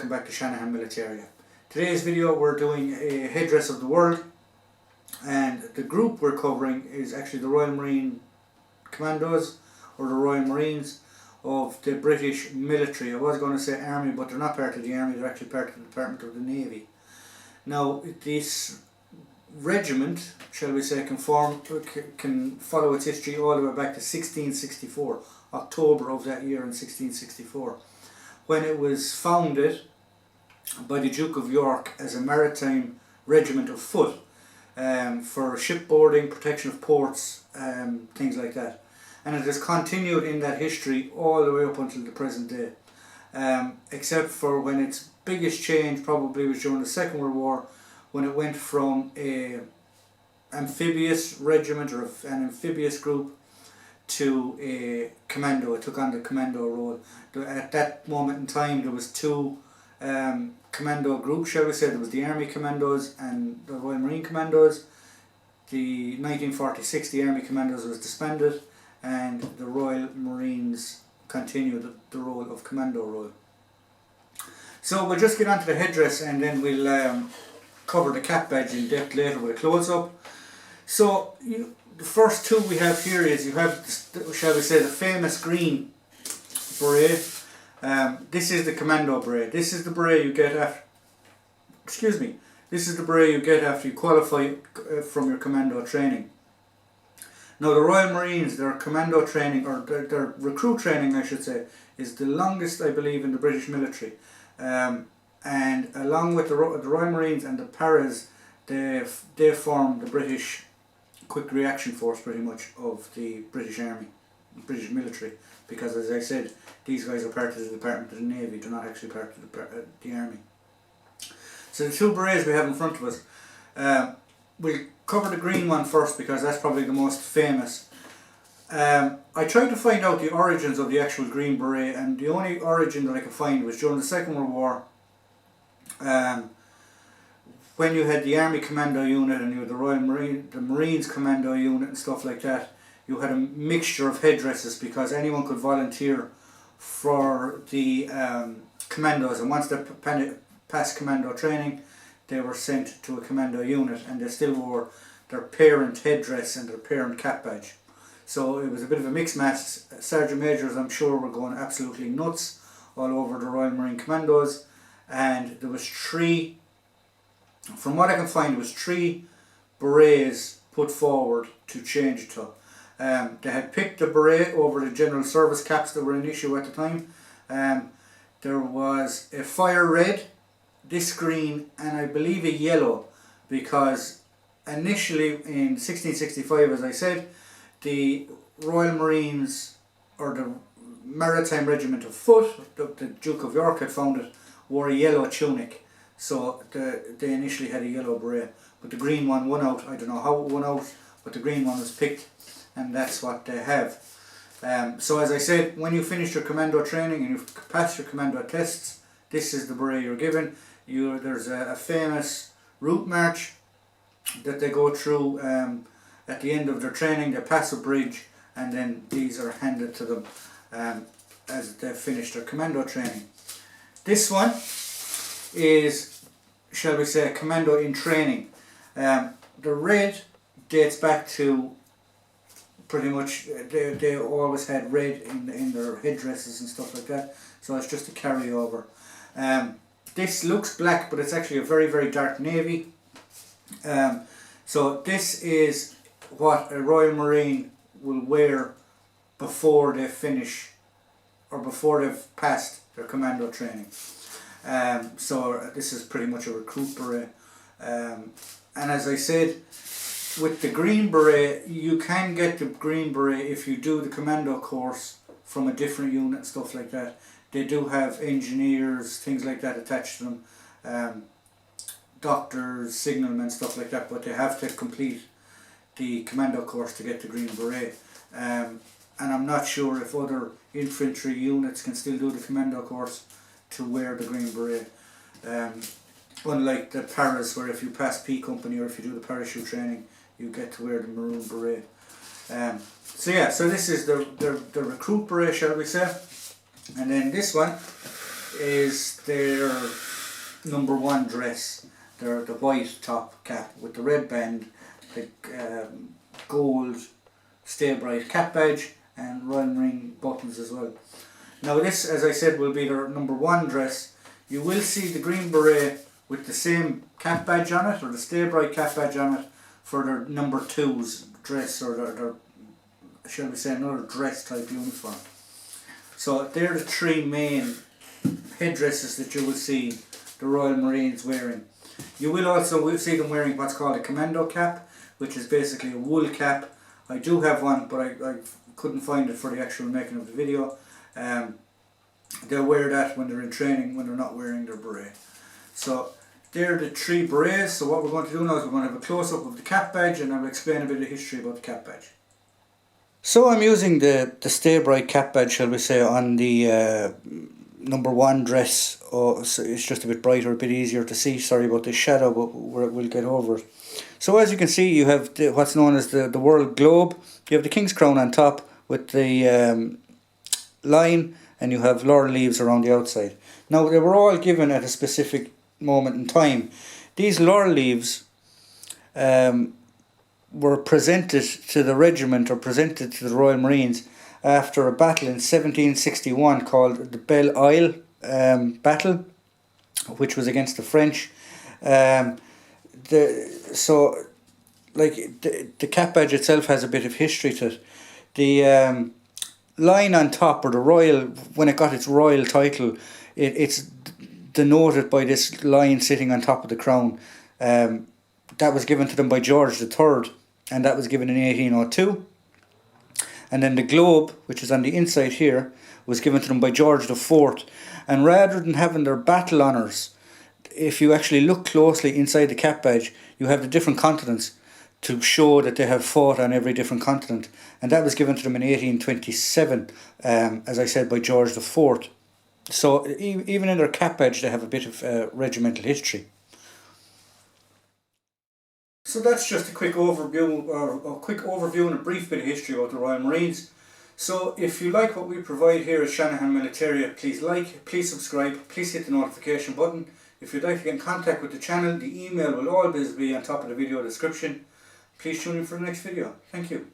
welcome back to Chatham Military. Today's video we're doing a headdress of the world, and the group we're covering is actually the Royal Marine Commandos, or the Royal Marines of the British military. I was going to say army, but they're not part of the army, they're actually part of the Department of the Navy. Now this regiment, shall we say, can follow its history all the way back to 1664, October of that year in 1664, when it was founded by the Duke of York as a maritime regiment of foot, for shipboarding, protection of ports, things like that. And it has continued in that history all the way up until the present day, except for when its biggest change probably was during the Second World War, when it went from a amphibious regiment or an amphibious group to a commando. It took on the commando role. At that moment in time there was two commando groups, shall we say. There was the Army Commandos and the Royal Marine Commandos. The 1946 the Army Commandos was disbanded and the Royal Marines continued the role of commando role. So we'll just get onto the headdress and then we'll cover the cap badge in depth later with a close-up. So the first two we have here is, you have, shall we say, the famous green beret. This is the commando beret. This is the beret you get after, this is the beret you get after you qualify from your commando training. Now the Royal Marines, their commando training, or their recruit training I should say, is the longest I believe in the British military. And along with the Royal Marines and the Paras, they form the British quick reaction force pretty much of the British Army, British military, because as I said, these guys are part of the Department of the Navy, they're not actually part of the Army. So the two berets we have in front of us, we'll cover the green one first because that's probably the most famous. I tried to find out the origins of the actual green beret, and the only origin that I could find was during the Second World War, when you had the Army Commando Unit and you had the Marines Commando Unit and stuff like that. You had a mixture of headdresses because anyone could volunteer for the commandos, and once they passed commando training they were sent to a commando unit and they still wore their parent headdress and their parent cap badge. So it was a bit of a mixed match. Sergeant Majors, I'm sure, were going absolutely nuts all over the Royal Marine Commandos, and there was three, from what I can find, there was three berets put forward to change it to. They had picked the beret over the general service caps that were in issue at the time. There was a fire red, this green, and I believe a yellow, because initially in 1665, as I said, the Royal Marines, or the Maritime Regiment of Foot, the Duke of York had founded, wore a yellow tunic. So they initially had a yellow beret, but the green one won out. I don't know how it won out, but the green one was picked, and that's what they have. So as I said, when you finish your commando training and you've passed your commando tests, this is the beret you're given. There's a famous route march that they go through at the end of their training. They pass a bridge and then these are handed to them as they finish their commando training. This one is, shall we say, a commando in training. The red dates back to pretty much, they always had red in their headdresses and stuff like that, so it's just a carryover. This looks black, but it's actually a very, very dark navy. So this is what a Royal Marine will wear before they finish, or before they've passed their commando training. So this is pretty much a recruit beret. And as I said, with the green beret, you can get the green beret if you do the commando course from a different unit and stuff like that. They do have engineers, things like that attached to them, doctors, signalmen, stuff like that, but they have to complete the commando course to get the green beret. And I'm not sure if other infantry units can still do the commando course to wear the green beret. Unlike the Paras, where if you pass P Company or if you do the parachute training, you get to wear the maroon beret. So yeah, so this is the recruit beret, shall we say. And then this one is their number one dress. The white top cap with the red band, the gold Stay Bright cap badge and Royal Marine buttons as well. Now this, as I said, will be their number one dress. You will see the green beret with the same cap badge on it, or the Stay Bright cap badge on it, for their number two's dress, or their shall we say, another dress type uniform. So they're the three main headdresses that you will see the Royal Marines wearing. You will also see them wearing what's called a Commando Cap, which is basically a wool cap. I do have one, but I couldn't find it for the actual making of the video. They'll wear that when they're in training, when they're not wearing their beret. So they're the three berets. So what we're going to do now is we're going to have a close-up of the cap badge, and I'll explain a bit of history about the cap badge. So I'm using the Stay Bright cap badge, shall we say, on the number one dress. Oh, so it's just a bit brighter, a bit easier to see. Sorry about the shadow, but we'll get over it. So as you can see, you have what's known as the world globe. You have the King's Crown on top with the line, and you have laurel leaves around the outside. Now they were all given at a specific moment in time. These laurel leaves were presented to the regiment, or presented to the Royal Marines, after a battle in 1761 called the Belle Isle battle, which was against the French. The cap badge itself has a bit of history to it. The line on top, or the royal, when it got its royal title, it's denoted by this line sitting on top of the crown. That was given to them by George III, and that was given in 1802. And then the globe, which is on the inside here, was given to them by George IV. And rather than having their battle honours, if you actually look closely inside the cap badge, you have the different continents to show that they have fought on every different continent. And that was given to them in 1827, as I said, by George IV. So even in their cap badge, they have a bit of regimental history. So that's just a quick overview and a brief bit of history about the Royal Marines. So if you like what we provide here at Chatham Military, please like, please subscribe, please hit the notification button. If you'd like to get in contact with the channel, the email will always be on top of the video description. Please tune in for the next video. Thank you.